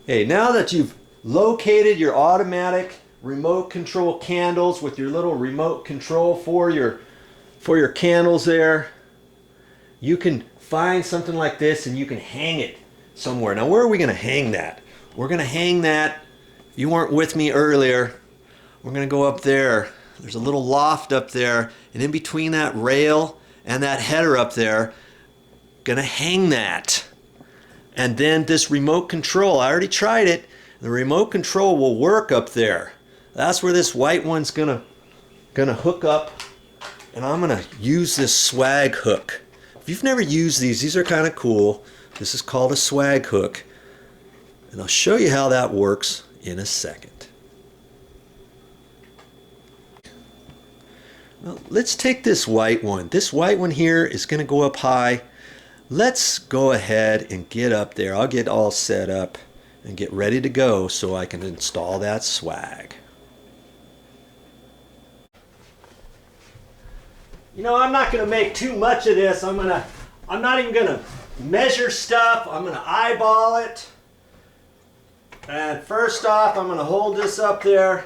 Okay, now that you've located your automatic remote control candles with your little remote control for your candles there, you can find something like this and you can hang it somewhere. Now where are we going to hang that? We're going to hang that, if you weren't with me earlier, we're going to go up there. There's a little loft up there, and in between that rail and that header up there, going to hang that. And then this remote control, I already tried it, the remote control will work up there. That's where this white one's gonna hook up, and I'm gonna use this swag hook. If you've never used these are kind of cool. This is called a swag hook, and I'll show you how that works in a second. Well, let's take this white one. This white one here is gonna go up high. Let's go ahead and get up there. I'll get all set up and get ready to go so I can install that swag. You know, I'm not going to make too much of this. I'm not even going to measure stuff. I'm going to eyeball it. And first off, I'm going to hold this up there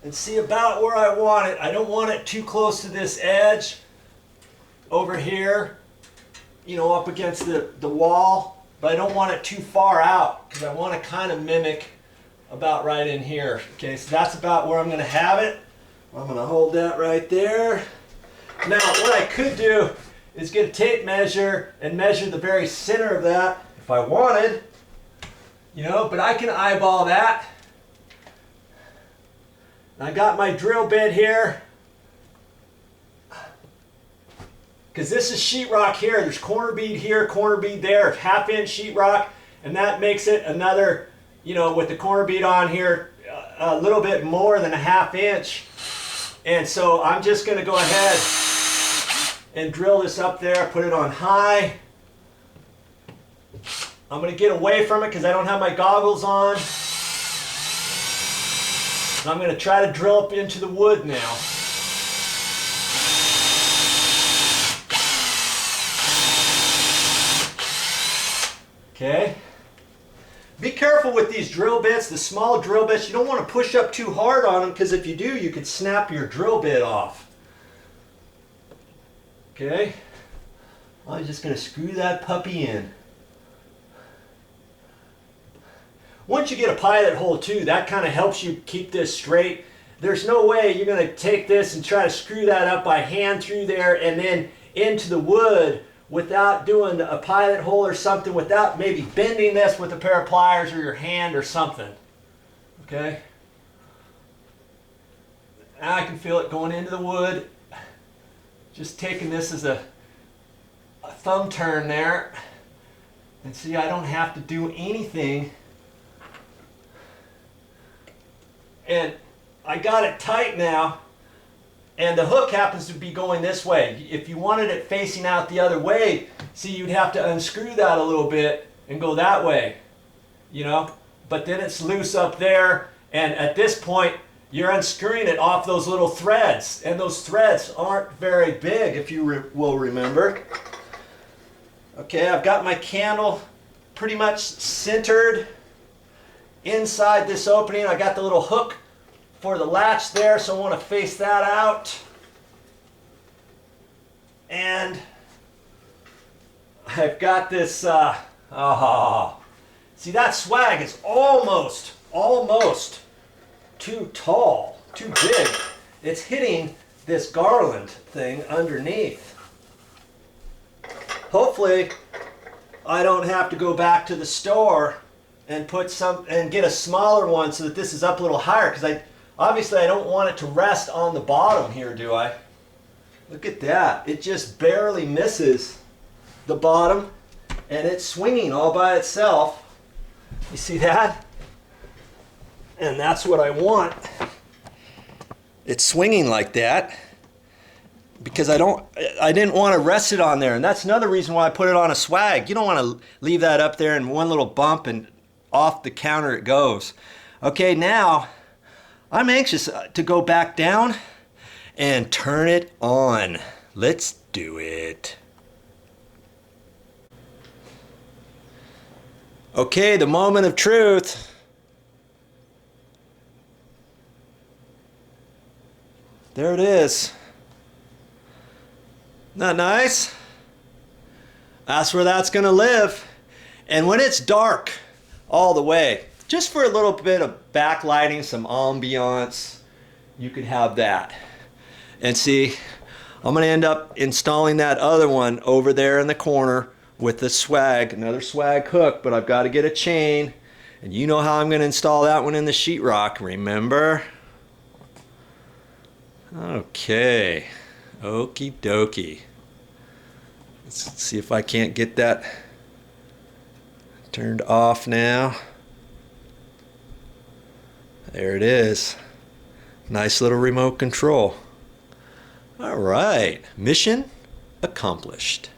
and see about where I want it. I don't want it too close to this edge over here, you know, up against the wall, but I don't want it too far out because I want to kind of mimic about right in here. Okay, so that's about where I'm going to have it. I'm going to hold that right there. Now, what I could do is get a tape measure and measure the very center of that if I wanted, you know, but I can eyeball that. And I got my drill bit here. Because this is sheetrock here. There's corner bead here, corner bead there, half-inch sheetrock, and that makes it another, you know, with the corner bead on here, a little bit more than a ½ inch. And so I'm just going to go ahead and drill this up there, put it on high. I'm going to get away from it because I don't have my goggles on. And I'm going to try to drill up into the wood now. Okay. Be careful with these drill bits, the small drill bits. You don't want to push up too hard on them because if you do, you could snap your drill bit off. Okay. I'm just going to screw that puppy in. Once you get a pilot hole too, that kind of helps you keep this straight. There's no way you're going to take this and try to screw that up by hand through there and then into the wood without doing a pilot hole or something, without maybe bending this with a pair of pliers or your hand or something. Okay? Now I can feel it going into the wood. Just taking this as a thumb turn there. And see, I don't have to do anything. And I got it tight now. And the hook happens to be going this way. If you wanted it facing out the other way, see, you'd have to unscrew that a little bit and go that way, you know? But then it's loose up there, and at this point, you're unscrewing it off those little threads. And those threads aren't very big, if you will remember. Okay, I've got my candle pretty much centered inside this opening. I got the little hook for the latch there, so I want to face that out. And I've got this, see, that swag is almost too tall, too big. It's hitting this garland thing underneath. Hopefully, I don't have to go back to the store and get a smaller one so that this is up a little higher, because obviously I don't want it to rest on the bottom here, do I? Look at that. It just barely misses the bottom and it's swinging all by itself. You see that? And that's what I want. It's swinging like that because I didn't want to rest it on there, and that's another reason why I put it on a swag. You don't want to leave that up there in one little bump and off the counter it goes. Okay, now I'm anxious to go back down and turn it on. Let's do it. Okay, the moment of truth. There it is. Isn't that nice? That's where that's gonna live. And when it's dark all the way, just for a little bit of backlighting, some ambiance, you could have that. And see, I'm gonna end up installing that other one over there in the corner with the swag, another swag hook, but I've got to get a chain. And you know how I'm gonna install that one in the sheetrock, remember? Okay, okie dokie. Let's see if I can't get that turned off now. There it is. Nice little remote control. All right, mission accomplished.